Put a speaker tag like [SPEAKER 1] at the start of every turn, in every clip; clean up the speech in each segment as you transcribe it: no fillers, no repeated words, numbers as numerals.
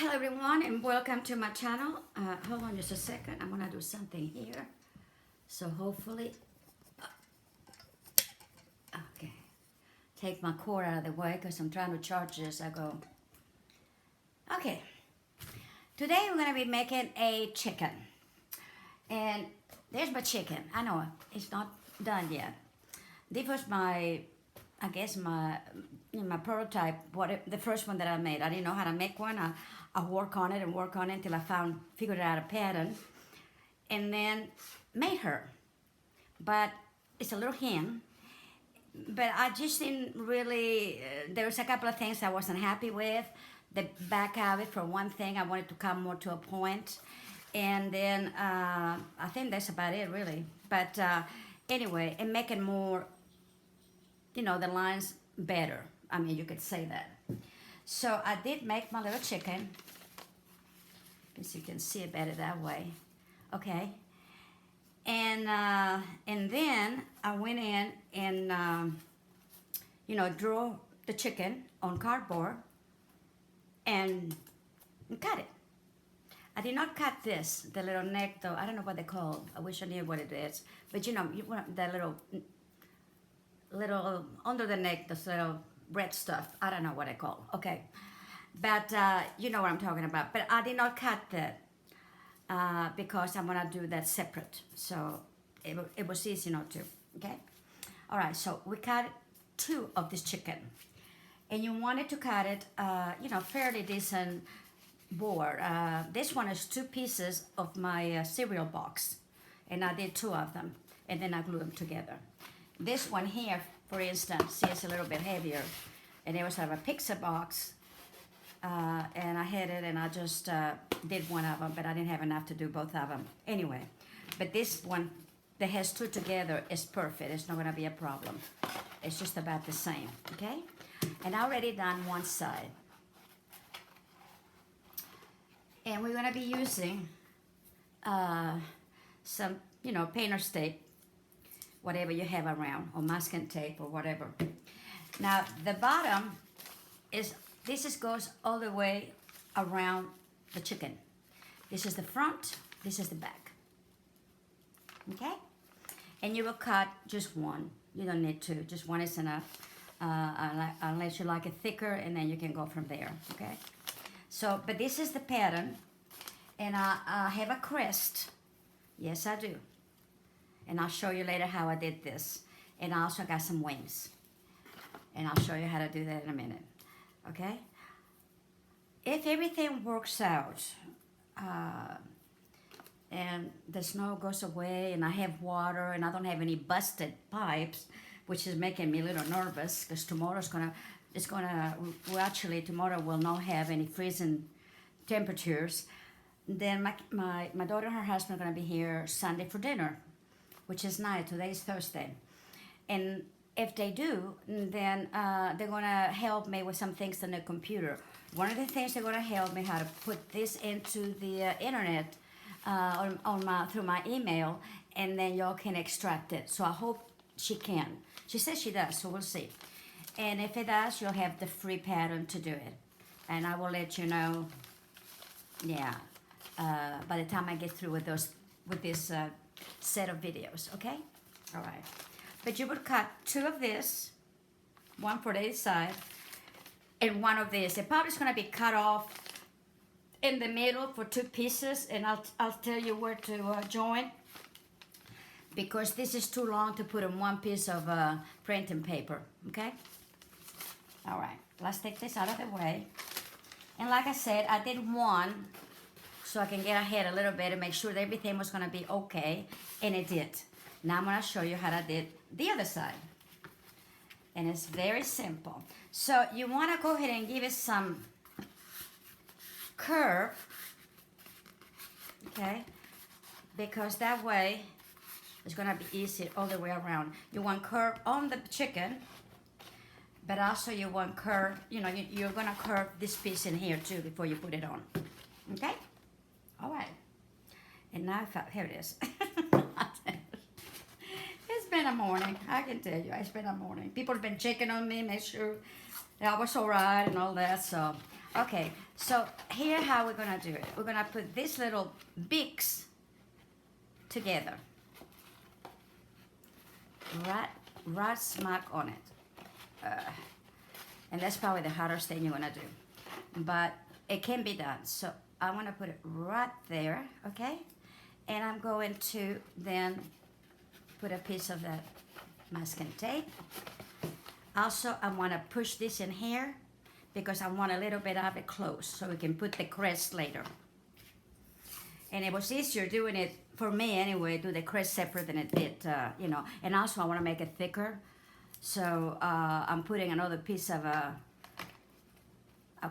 [SPEAKER 1] Hello everyone and welcome to my channel. Hold on just a second. I'm gonna do something here. So hopefully, okay. Take my cord out of the way because I'm trying to charge this. I go. Okay. Today we're gonna be making a chicken. And there's my chicken. I know it's not done yet. This was my, I guess my prototype, the first one that I made. I didn't know how to make one. I work on it until I figured out a pattern, and then made her. But it's a little hen. But I just didn't really. There was a couple of things I wasn't happy with. The back of it, for one thing, I wanted to come more to a point, and then I think that's about it, really. But anyway, and make it more, the lines better. I mean, you could say that. So I did make my little chicken. Guess you can see it better that way. Okay. And then I went in and drew the chicken on cardboard and cut it. I did not cut this, the little neck though. I don't know what they call. I wish I knew what it is. But you want that little under the neck, this little red stuff. I don't know what I call. Okay, but you know what I'm talking about. But I did not cut that because I'm gonna do that separate. So it was easy not to. Okay. All right. So we cut 2 of this chicken, and you wanted to cut it, fairly decent board. This one is 2 pieces of my cereal box, and I did 2 of them, and then I glued them together. This one here, for instance, see, it's a little bit heavier, and it was out of a pizza box, and I had it, and I just did one of them, but I didn't have enough to do both of them. Anyway, but this one that has 2 together is perfect. It's not going to be a problem. It's just about the same, okay? And I already done one side. And we're going to be using some, painter's tape, whatever you have around, or masking tape or whatever. Now the bottom goes all the way around the chicken. This is the front, this is the back. Okay? And you will cut just one. You don't need 2, just one is enough. Unless you like it thicker, and then you can go from there, okay? So, but this is the pattern, and I have a crest. Yes, I do. And I'll show you later how I did this. And I also got some wings. And I'll show you how to do that in a minute. Okay? If everything works out, and the snow goes away, and I have water, and I don't have any busted pipes, which is making me a little nervous, because tomorrow will not have any freezing temperatures. Then my daughter and her husband are going to be here Sunday for dinner, which is nice. Today is Thursday. And if they do, then they're going to help me with some things on the computer. One of the things they're going to help me how to put this into the internet through my email, and then y'all can extract it. So I hope she can. She says she does, so we'll see. And if it does, you'll have the free pattern to do it. And I will let you know, by the time I get through with this set of videos, okay? All right. But you would cut 2 of this, 1 for each side, and 1 of this. It probably is going to be cut off in the middle for 2 pieces, and I'll tell you where to join, because this is too long to put in 1 piece of printing paper, okay? All right, let's take this out of the way. And like I said, I did 1 so I can get ahead a little bit and make sure that everything was going to be okay, and it did. Now I'm going to show you how I did the other side. And it's very simple. So you want to go ahead and give it some curve, okay? Because that way it's going to be easy all the way around. You want curve on the chicken, but also you want curve, you're going to curve this piece in here too before you put it on, okay? All right. And now here it is. It's been a morning, I can tell you. It's been a morning. People have been checking on me, make sure I was all right and all that. So Okay, so here how we're gonna do it. We're gonna put these little beaks together. Right smack on it. And that's probably the hardest thing you're gonna do. But it can be done. So I wanna put it right there, okay? And I'm going to then put a piece of that masking tape. Also, I wanna push this in here because I want a little bit of it close so we can put the crest later. And it was easier doing it, for me anyway, do the crest separate than it did, you know. And also I want to make it thicker. So I'm putting another piece of a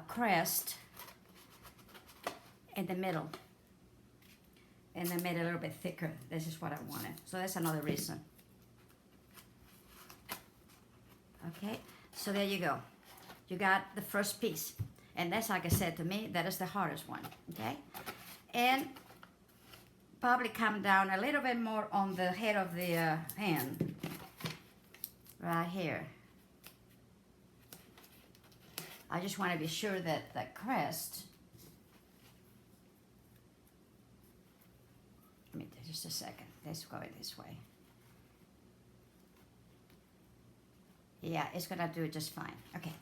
[SPEAKER 1] crest in the middle. And I made it a little bit thicker. This is what I wanted. So that's another reason. Okay, so there you go. You got the first piece. And that's, like I said, to me, that is the hardest one, okay? And probably come down a little bit more on the head of the hand. Right here. I just want to be sure that the crest, let me just a second. Let's go this way. Yeah, it's gonna do it just fine. Okay.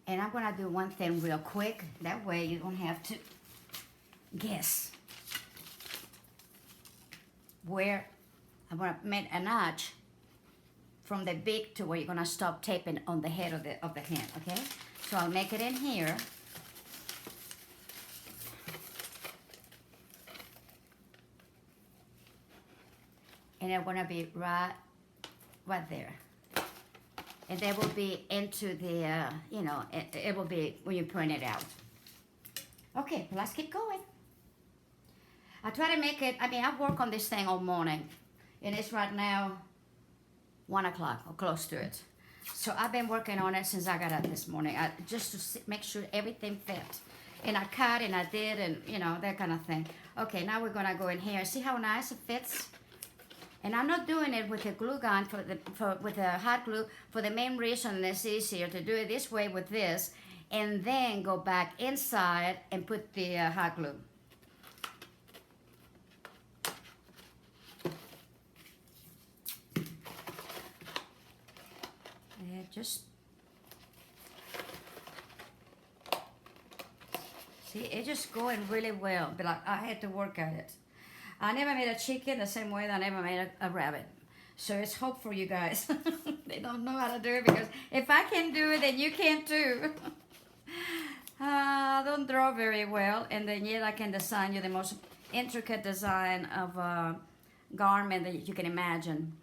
[SPEAKER 1] And I'm gonna do one thing real quick. That way you don't have to guess where I'm gonna make a notch from the beak to where you're gonna stop taping on the head of the hand, okay? So I'll make it in here. And it's gonna be right there. And that will be into the, you know, it will be when you print it out. Okay, let's keep going. I try to make it, I mean, I work on this thing all morning. And it's right now 1 o'clock or close to it. So I've been working on it since I got up this morning, just to make sure everything fit. And I cut and I did and, you know, that kind of thing. Okay, now we're gonna go in here. See how nice it fits? And I'm not doing it with a glue gun with a hot glue for the main reason it's easier to do it this way with this and then go back inside and put the hot glue. Yeah, just see, it's just going really well, but I had to work at it. I never made a chicken the same way that I never made a rabbit. So it's hope for you guys. They don't know how to do it because if I can do it, then you can too. I don't draw very well, and then yet I can design you the most intricate design of a garment that you can imagine.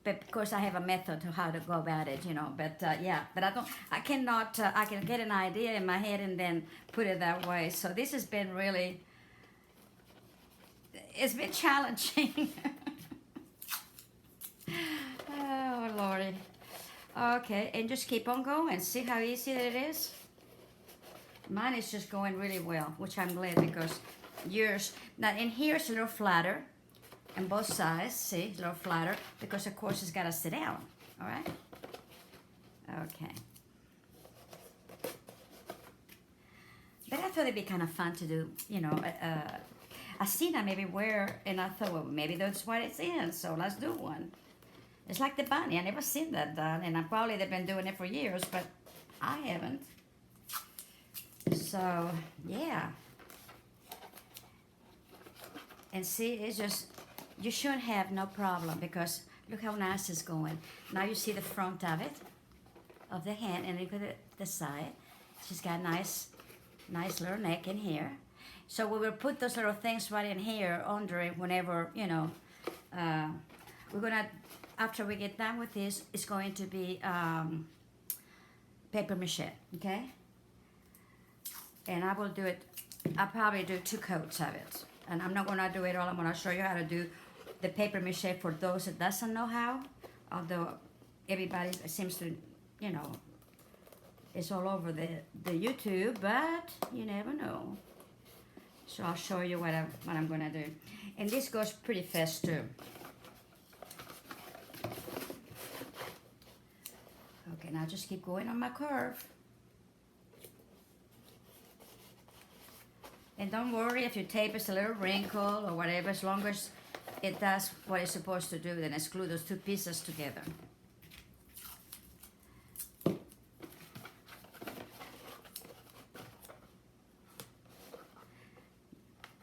[SPEAKER 1] But of course I have a method to how to go about it, you know. But yeah, but I can get an idea in my head and then put it that way. So this has been really, it's been challenging. Oh, Lordy. Okay, and just keep on going. See how easy it is? Mine is just going really well, which I'm glad because yours, now in here it's a little flatter on both sides. See, it's a little flatter because of course it's got to sit down, all right? Okay. But I thought it'd be kind of fun to do, you know, I seen that maybe wear, and I thought, well, maybe that's what it's in, so let's do one. It's like the bunny. I never seen that done, and probably they've been doing it for years, but I haven't. So, yeah. And see, it's just, you should have no problem because look how nice it's going. Now you see the front of it, of the hand, and look at the side. She's got a nice little neck in here. So we will put those little things right in here under it whenever, you know, we're gonna, after we get done with this, it's going to be paper mache, okay? And I will do it, I'll probably do 2 coats of it. And I'm not gonna do it all, I'm gonna show you how to do the paper mache for those that doesn't know how, although everybody seems to, you know, it's all over the YouTube, but you never know. So I'll show you what I'm gonna do. And this goes pretty fast too. Okay, now just keep going on my curve. And don't worry if your tape is a little wrinkled or whatever, as long as it does what it's supposed to do, then it's glue those two pieces together.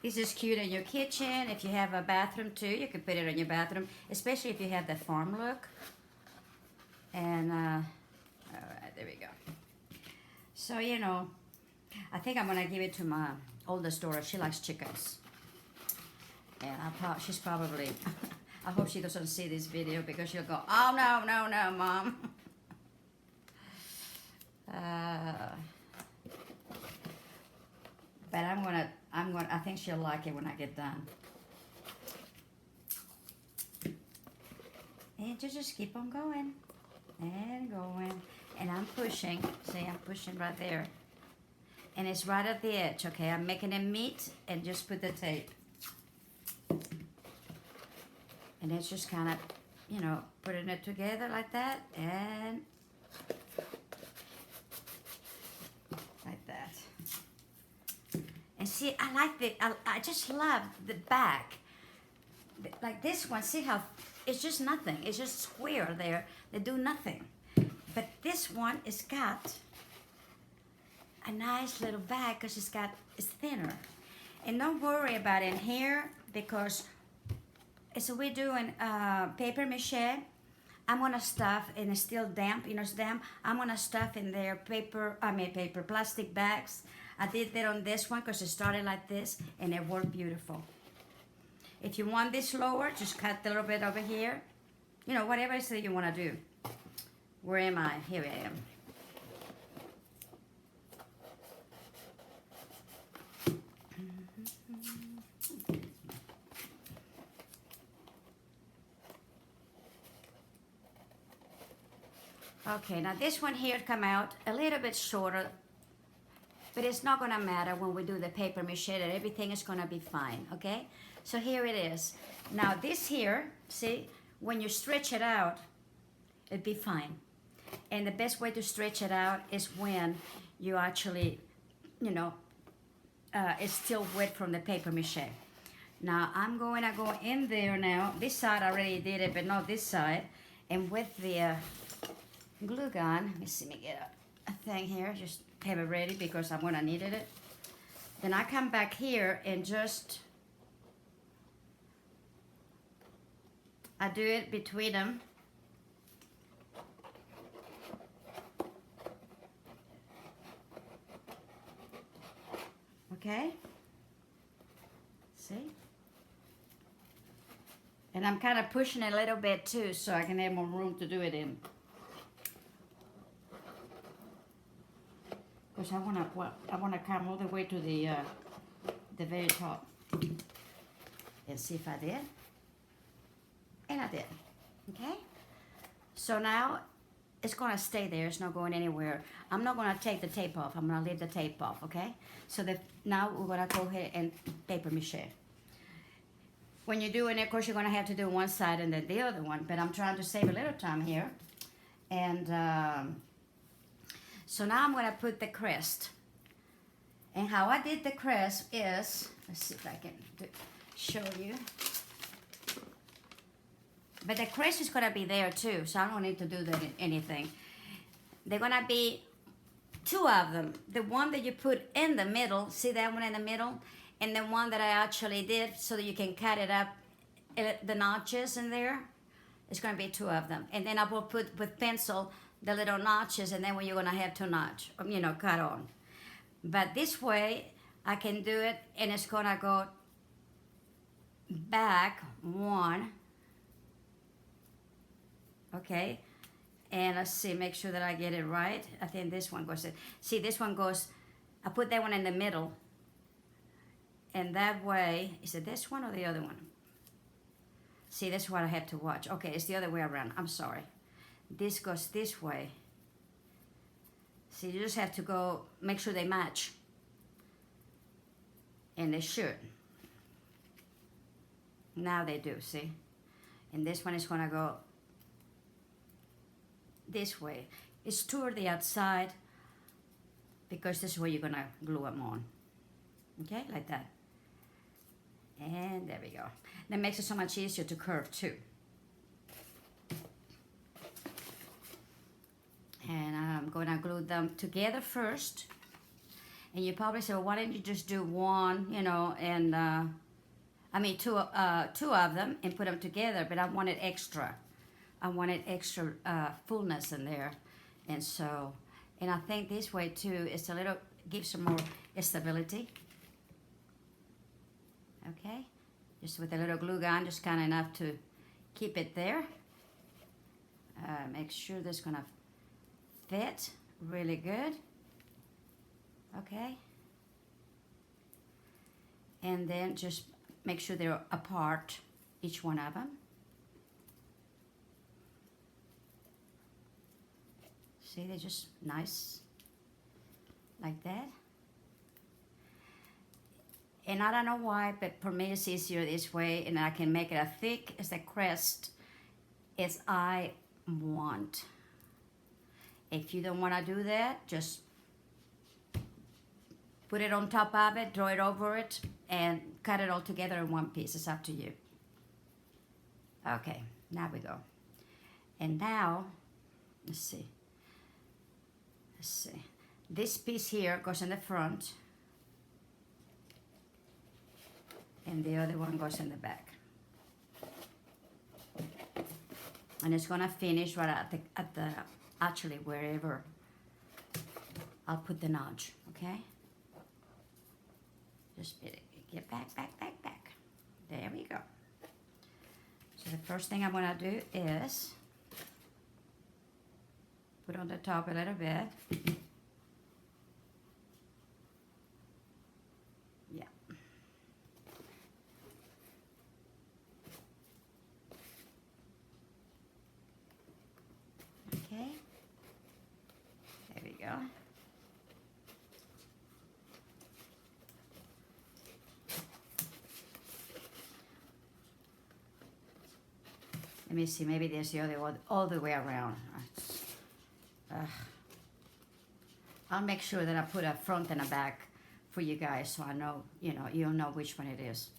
[SPEAKER 1] This is cute in your kitchen. If you have a bathroom too, you can put it in your bathroom, especially if you have the farm look. And, all right, there we go. So, you know, I think I'm gonna give it to my oldest daughter. She likes chickens. And she's probably, I hope she doesn't see this video because she'll go, oh no, no, no, Mom. But I think she'll like it when I get done. And just keep on going and going. And I'm pushing, see, I'm pushing right there. And it's right at the edge, okay? I'm making it meet and just put the tape. And it's just kind of, you know, putting it together like that and like that. And see, I like I just love the back. Like this one, see how, it's just nothing. It's just square there. They do nothing. But this one, it's got a nice little back because it's thinner. And don't worry about in here because, so we're doing paper mache. I'm gonna stuff, and it's still damp, you know, it's damp. I'm gonna stuff in there plastic bags. I did that on this one because it started like this and it worked beautiful. If you want this lower, just cut a little bit over here. You know, whatever it is that you wanna do. Where am I? Here I am. Okay, now this one here come out a little bit shorter, but it's not gonna matter when we do the paper mache, that everything is gonna be fine, okay? So here it is. Now this here, see, when you stretch it out, it'd be fine. And the best way to stretch it out is when you actually, you know, it's still wet from the paper mache. Now I'm going to go in there now. This side I already did it, but not this side. And with the glue gun, let me get a thing here, just have it ready because I'm gonna need it. Then I come back here and just, I do it between them. Okay, see? And I'm kind of pushing it a little bit too so I can have more room to do it in. Because I wanna come all the way to the very top. And see if I did. And I did, okay? So now it's gonna stay there, it's not going anywhere. I'm not gonna take the tape off, I'm gonna leave the tape off, okay? So now we're gonna go ahead and paper mache. When you're doing it, of course you're gonna have to do one side and then the other one, but I'm trying to save a little time here. And so now I'm gonna put the crest. And how I did the crest is, let's see if I can show you. But the crest is gonna be there too, so I don't need to do anything. They're gonna be two of them. The one that you put in the middle, see that one in the middle? And the one that I actually did so that you can cut it up, the notches in there. It's gonna be two of them. And then I will put with pencil the little notches, and then when you're gonna have to notch, you know, cut on. But this way, I can do it, and it's gonna go back one. Okay, and let's see, make sure that I get it right. I think this one goes, see this one goes, I put that one in the middle. And that way, is it this one or the other one? See, that's what I have to watch. Okay, it's the other way around, I'm sorry. This goes this way. See, you just have to go, make sure they match. And they should. Now they do, see? And this one is gonna go this way. is toward the outside because this is where you're gonna glue them on. Okay, like that. And there we go. That makes it so much easier to curve too. And I'm gonna glue them together first. And you probably say, well, why didn't you just do one, you know, and I mean two of them and put them together, but I wanted extra. I wanted extra fullness in there. And so, and I think this way too, it's a little, gives some more stability. Okay, just with a little glue gun, just kind of enough to keep it there. Make sure this is gonna fit really good. Okay, and then just make sure they're apart, each one of them. See, they're just nice like that. And I don't know why, but for me it's easier this way, and I can make it as thick as the crest as I want. If you don't want to do that, just put it on top of it, draw it over it, and cut it all together in one piece. It's up to you. Okay, now we go. And now, let's see. This piece here goes in the front, and the other one goes in the back. And it's gonna finish right at the actually wherever I'll put the notch. Okay. Just get back. There we go. So the first thing I'm gonna do is put on the top a little bit. Yeah. Okay. There we go. Let me see, maybe there's the other one all the way around. I'll make sure that I put a front and a back for you guys so I know, you'll know which one it is.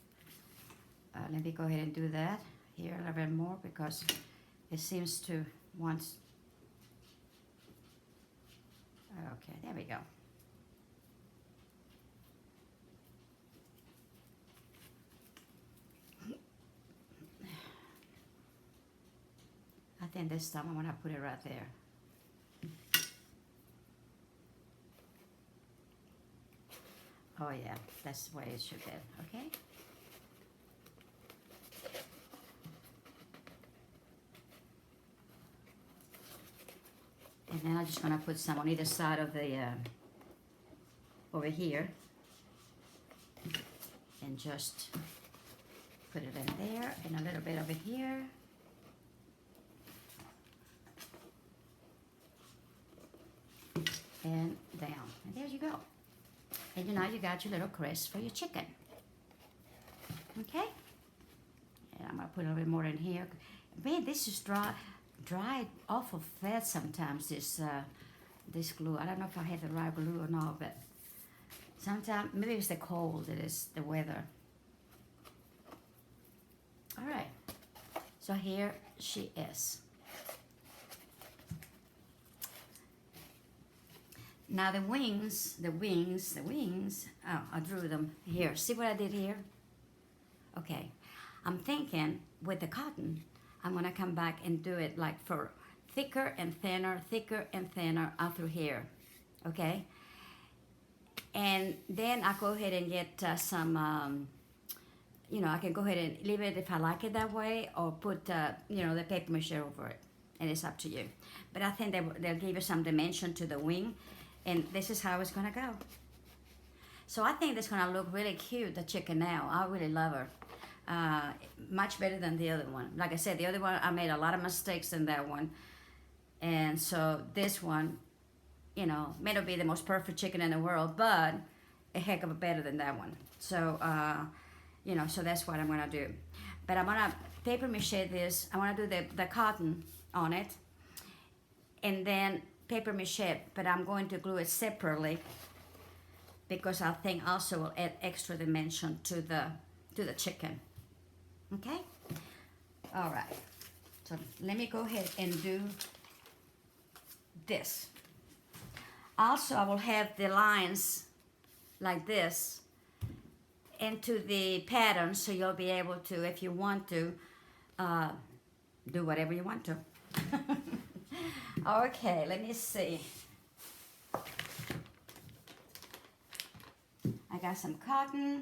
[SPEAKER 1] Let me go ahead and do that here a little bit more because it seems to want... Okay, there we go. I think this time I'm gonna put it right there. Oh yeah, that's the way it should be, okay? And then I'm just gonna put some on either side of the, over here. And just put it in there and a little bit over here. And down, and there you go. And now you got your little crest for your chicken. Okay? And I'm gonna put a little bit more in here. Man, this is dried awful fast sometimes, this glue. I don't know if I have the right glue or not, but sometimes, maybe it's the cold, it is the weather. All right, so here she is. Now the wings, oh, I drew them here. See what I did here? Okay, I'm thinking with the cotton, I'm gonna come back and do it like for thicker and thinner out through here, okay? And then I go ahead and get some, I can go ahead and leave it if I like it that way, or put, the paper mache over it, and it's up to you. But I think they'll give you some dimension to the wing. And this is how it's gonna go. So I think it's gonna look really cute, the chicken now. I really love her. Much better than the other one. Like I said, the other one, I made a lot of mistakes in that one. And so this one, may not be the most perfect chicken in the world, but a heck of a better than that one. So, so that's what I'm gonna do. But I'm gonna paper mache this. I wanna do the cotton on it. And then paper mache, but I'm going to glue it separately because I think also will add extra dimension to the chicken. Okay? All right. So let me go ahead and do this. Also, I will have the lines like this into the pattern, so you'll be able to, if you want to, do whatever you want to. Okay, let me see. I got some cotton.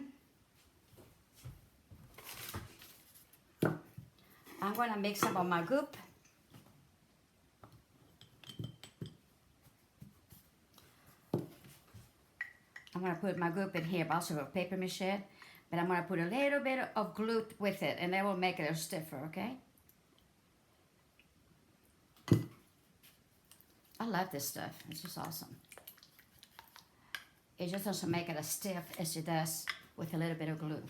[SPEAKER 1] I'm going to mix up on my goop. I'm going to put my goop in here, but also a paper mache. But I'm going to put a little bit of glue with it, and that will make it a little stiffer, okay? I love this stuff. It's just awesome. It just doesn't make it as stiff as it does with a little bit of glue.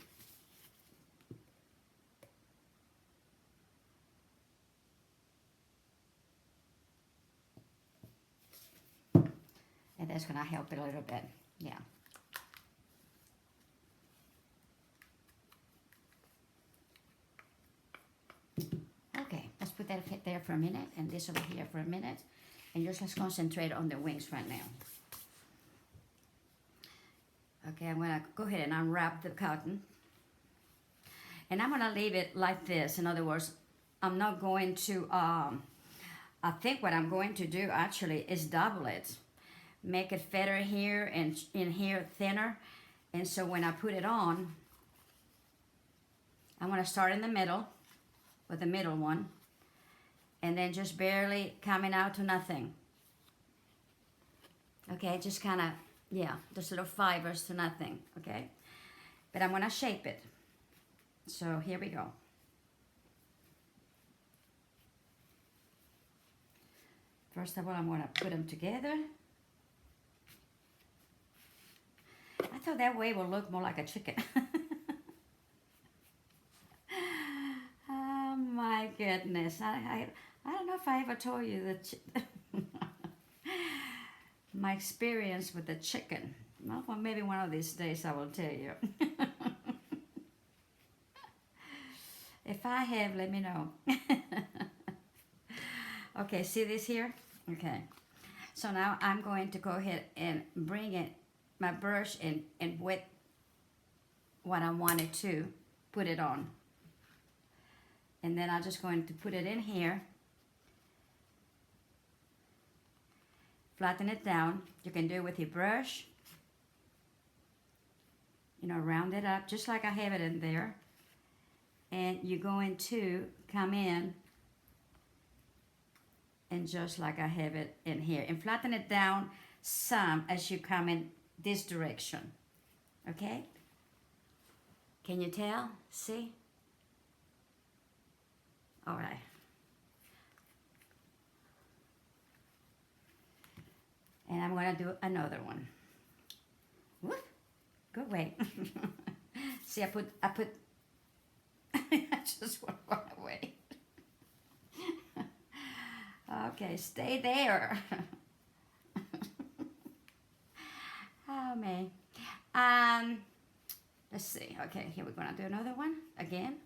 [SPEAKER 1] And that's going to help it a little bit. Yeah. Okay, let's put that there for a minute and this over here for a minute. And just let's concentrate on the wings right now. Okay, I'm going to go ahead and unwrap the cotton. And I'm going to leave it like this. In other words, I'm not going to, I think what I'm going to do actually is double it. Make it fatter here and in here thinner. And so when I put it on, I'm going to start in the middle with the middle one. And then just barely coming out to nothing. Okay, just kind of, yeah, just little fibers to nothing, okay? But I'm going to shape it. So here we go. First of all, I'm going to put them together. I thought that way will look more like a chicken. Oh my goodness. I don't know if I ever told you that my experience with the chicken. Well, maybe one of these days I will tell you. If I have, let me know. Okay, see this here? Okay. So now I'm going to go ahead and bring it, my brush, and wet what I wanted to put it on. And then I'm just going to put it in here. Flatten it down. You can do it with your brush. You know, round it up just like I have it in there. And you're going to come in and just like I have it in here. And flatten it down some as you come in this direction. Okay? Can you tell? See? All right. And I'm going to do another one. Whoop. Go away. See, I just went away. Okay, stay there. Oh, man. Let's see. Okay, here we're going to do another one again.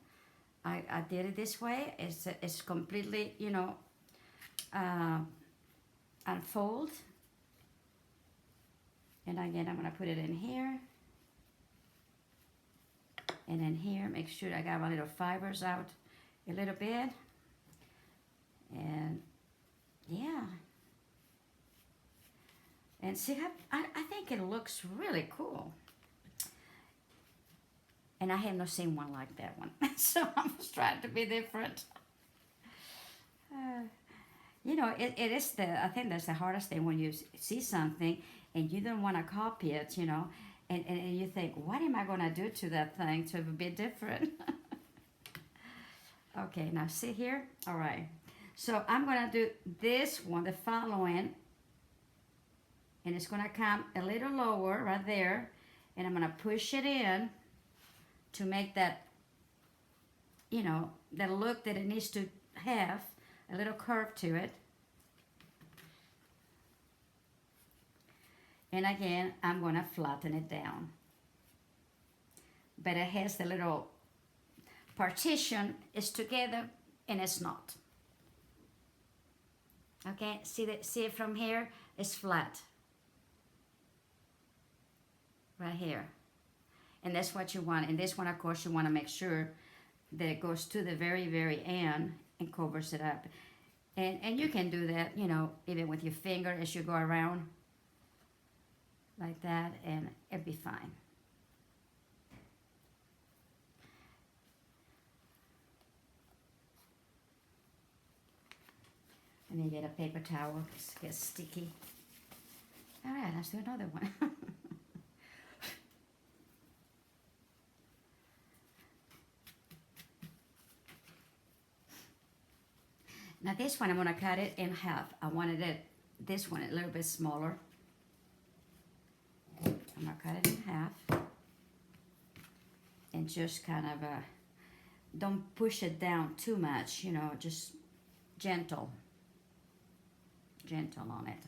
[SPEAKER 1] I did it this way. It's completely, you know, unfold. And again, I'm going to put it in here. And in here, make sure I got my little fibers out a little bit. And yeah. And see, I think it looks really cool. And I have not seen one like that one. So I'm just trying to be different. You know, it is I think that's the hardest thing when you see something and you don't want to copy it, you know. And you think, what am I going to do to that thing to be different? Okay, now see here? All right. So I'm going to do this one, the following. And it's going to come a little lower right there. And I'm going to push it in to make that, you know, the look that it needs to have, a little curve to it. And again, I'm going to flatten it down. But it has the little partition is together and it's not. Okay, see it from here? It's flat. Right here. And that's what you want. And this one, of course, you want to make sure that it goes to the very, very end and covers it up. And you can do that, you know, even with your finger as you go around like that, and it'll be fine. Let me get a paper towel because it gets sticky. All right, let's do another one. Now this one, I'm going to cut it in half. I wanted this one a little bit smaller. I'm going to cut it in half. And just kind of, don't push it down too much, you know, just gentle. Gentle on it.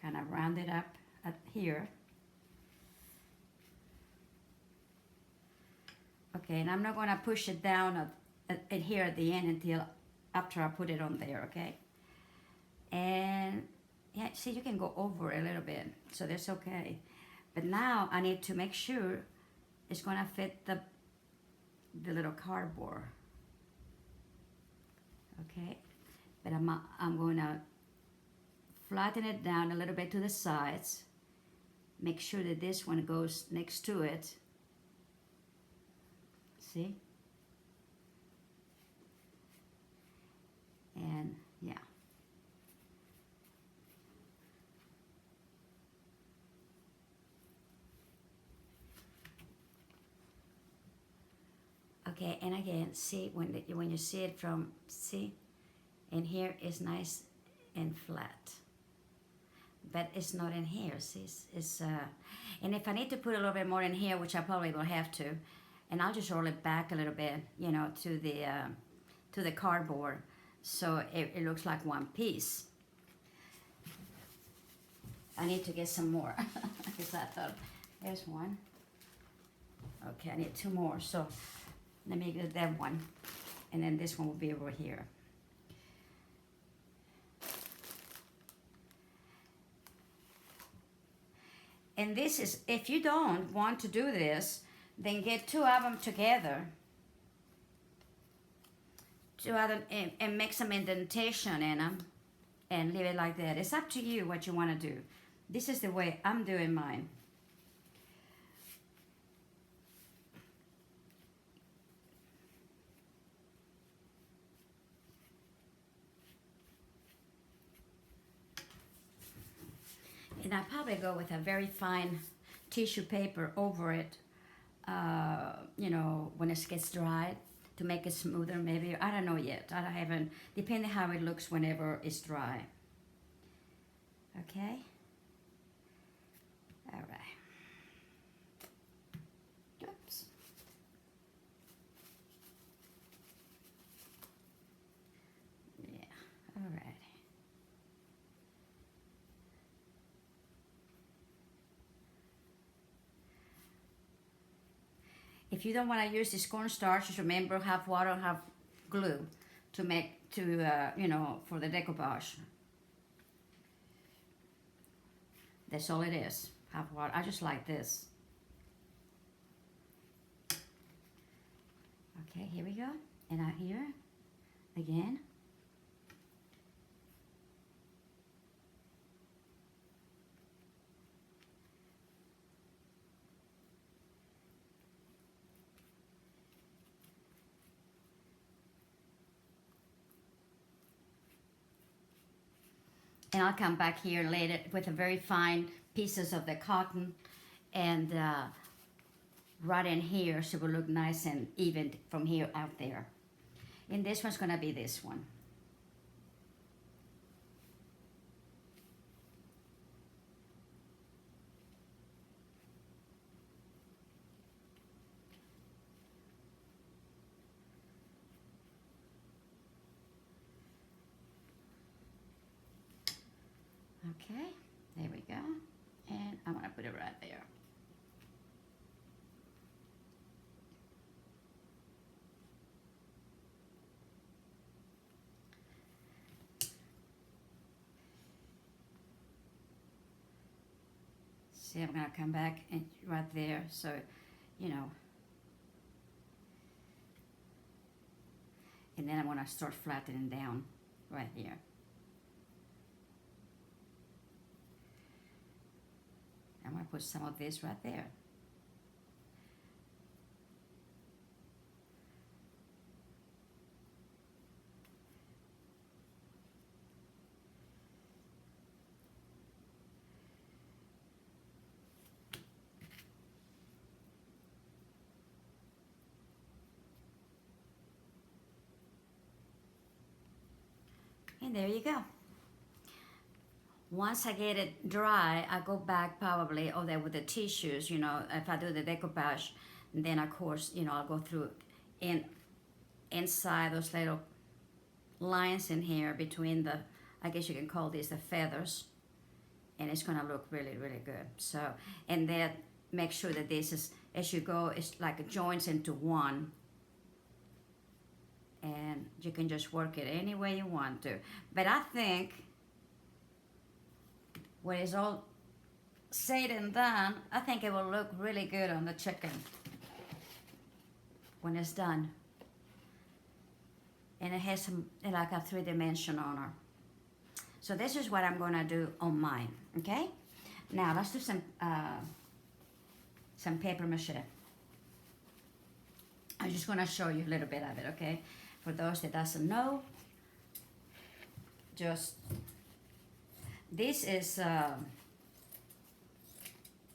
[SPEAKER 1] Kind of round it up at here. Okay, and I'm not going to push it down at here at the end until after I put it on there, okay? And yeah, see, you can go over a little bit, so that's okay. But now I need to make sure it's going to fit the little cardboard. Okay, but I'm going to flatten it down a little bit to the sides. Make sure that this one goes next to it. See? And yeah. Okay, and again, see when you see it from, see, and here is nice and flat, but it's not in here. See, and if I need to put a little bit more in here, which I probably will have to, and I'll just roll it back a little bit, you know, to the cardboard, so it looks like one piece. I need to get some more because I thought there's one. Okay, I need two more, so let me get that one, and then this one will be over here. And this is, if you don't want to do this, then get two of them together. Two of them, and make some indentation in them and leave it like that. It's up to you what you want to do. This is the way I'm doing mine. And I probably go with a very fine tissue paper over it, you know, when it gets dry, to make it smoother maybe. I don't know yet. I haven't, depending how it looks whenever it's dry. Okay? All right. Oops. Yeah, all right. If you don't want to use this cornstarch, just remember, have water, have glue to make, you know, for the decoupage. That's all it is. Have water. I just like this. Okay, here we go. And out here, again. And I'll come back here later with a very fine pieces of the cotton and right in here, so it will look nice and even from here out there. And this one's gonna be this one. Okay, there we go. And I'm gonna put it right there. See, I'm gonna come back and right there, so, you know. And then I'm gonna start flattening down right here. I'm gonna put some of this right there. And there you go. Once I get it dry, I go back probably over there with the tissues, you know, if I do the decoupage, then of course, you know, I'll go through inside those little lines in here between the, I guess you can call these the feathers, and it's gonna look really, really good. So, and then make sure that this is, as you go, it's like it joins into one. And you can just work it any way you want to. But I think when it's all said and done, I think it will look really good on the chicken when it's done. And it has some, like a 3-dimension on her. So this is what I'm gonna do on mine, okay? Now let's do some paper mache. I'm just gonna show you a little bit of it, okay? For those that doesn't know, just, this is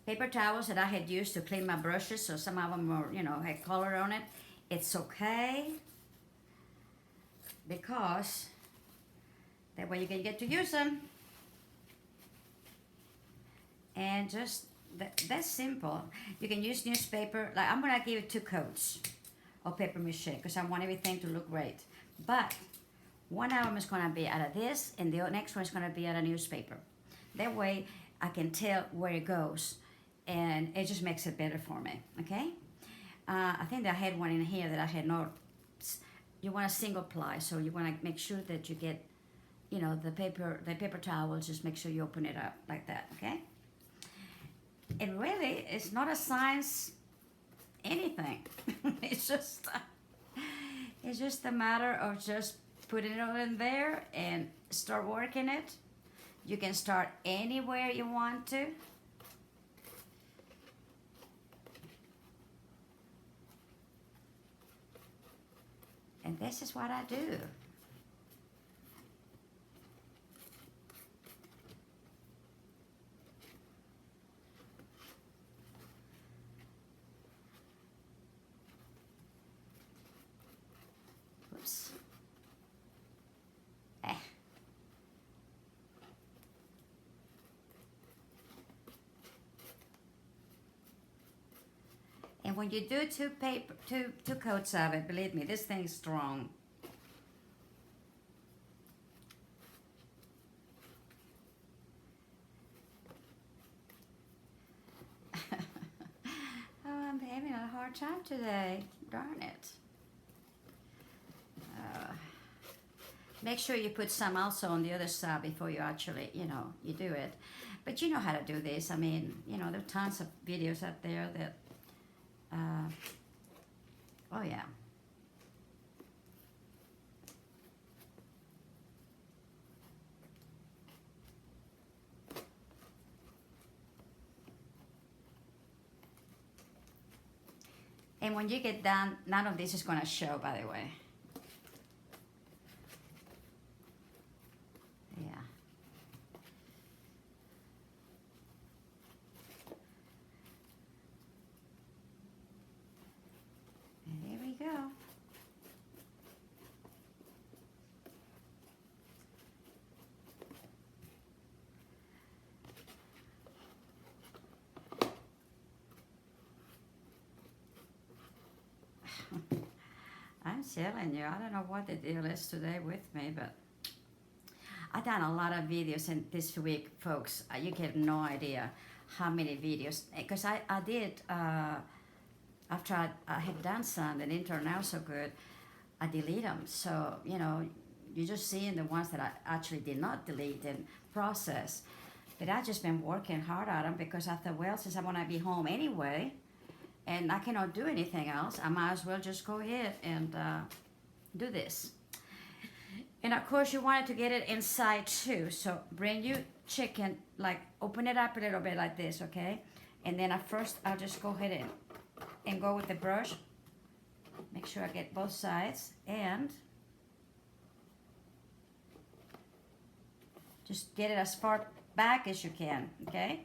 [SPEAKER 1] paper towels that I had used to clean my brushes, so some of them were, you know, had color on it. It's okay, because that way you can get to use them. And just, that's simple. You can use newspaper, like I'm gonna give you 2 coats of paper mache because I want everything to look great. But one of them is gonna be out of this, and the next one is gonna be out of newspaper. That way I can tell where it goes, and it just makes it better for me, okay? I think that I had one in here that I had not. You want a single ply, so you wanna make sure that you get, you know, the paper towels, just make sure you open it up like that, okay? It really is not a science anything. It's just a matter of just putting it in there and start working it. You can start anywhere you want to. And this is what I do. Oops. And when you do two coats of it, believe me, this thing's strong. Oh, I'm having a hard time today. Darn it. Make sure you put some also on the other side before you actually, you know, you do it. But you know how to do this. I mean, you know, there are tons of videos out there that, oh yeah. And when you get done, none of this is going to show, by the way. Yeah. And there we go. I'm telling you, I don't know what the deal is today with me, but I've done a lot of videos in this week, folks. You get no idea how many videos, because I did, after I had done some that didn't turn out so good, I delete them. So, you know, you're just seeing the ones that I actually did not delete and process. But I've just been working hard at them because I thought, well, since I'm going to be home anyway, and I cannot do anything else, I might as well just go ahead and do this. And of course, you wanted to get it inside too. So bring your chicken, like open it up a little bit like this, okay? And then at first, I'll just go ahead and go with the brush. Make sure I get both sides and just get it as far back as you can, okay?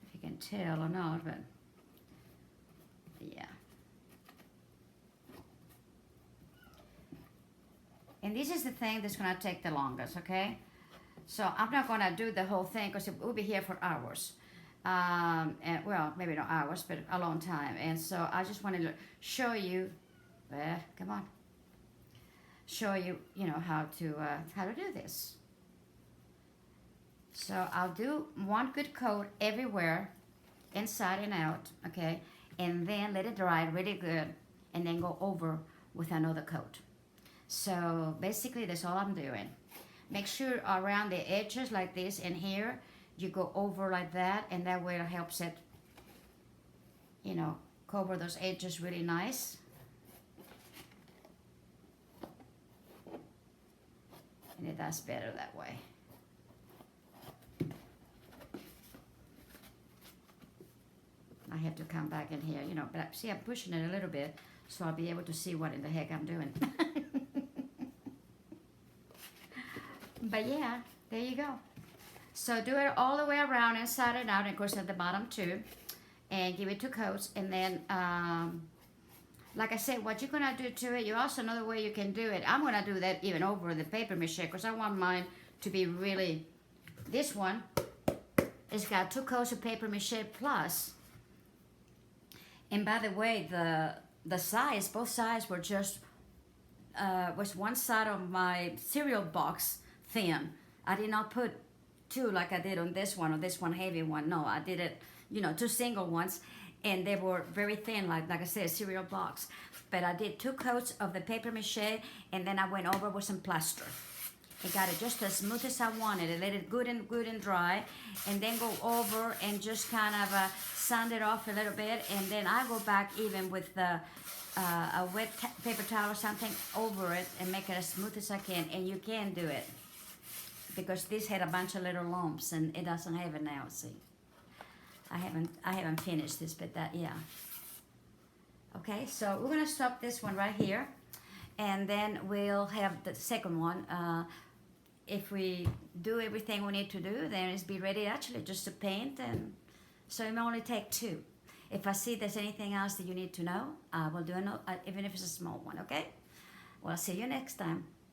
[SPEAKER 1] If you can tell or not, but yeah. And this is the thing that's gonna take the longest, okay? So I'm not gonna do the whole thing because we'll be here for hours. And well, maybe not hours, but a long time. And so I just wanted to show you, come on, show you, you know, how to do this. So I'll do one good coat everywhere, inside and out, okay? And then let it dry really good, and then go over with another coat. So basically, that's all I'm doing. Make sure around the edges like this and here, you go over like that, and that way it helps it, you know, cover those edges really nice. And it does better that way. I have to come back in here, you know, but see, I'm pushing it a little bit so I'll be able to see what in the heck I'm doing. But yeah, there you go. So do it all the way around, inside and out, and of course at the bottom too. And give it 2 coats. And then, like I said, what you're gonna do to it, you also another way you can do it. I'm gonna do that even over the paper mache because I want mine to be really, this one, it's got 2 coats of paper mache plus. And by the way, the size, both sides were just, was one side of my cereal box thin. I did not put 2 like I did on this one, or this one heavy one. No, I did it, you know, 2 single ones, and they were very thin, like I said, cereal box. But I did 2 coats of the paper mache, and then I went over with some plaster. I got it just as smooth as I wanted. I let it good and dry, and then go over and just kind of sand it off a little bit, and then I go back even with the a wet paper towel or something over it and make it as smooth as I can. And you can do it because this had a bunch of little lumps, and it doesn't have it now. See, I haven't finished this, but that, yeah. Okay, so we're gonna stop this one right here, and then we'll have the second one. If we do everything we need to do, then it's be ready actually just to paint, and so it may only take 2. If I see there's anything else that you need to know, I will do another, even if it's a small one, okay? Well, I'll see you next time.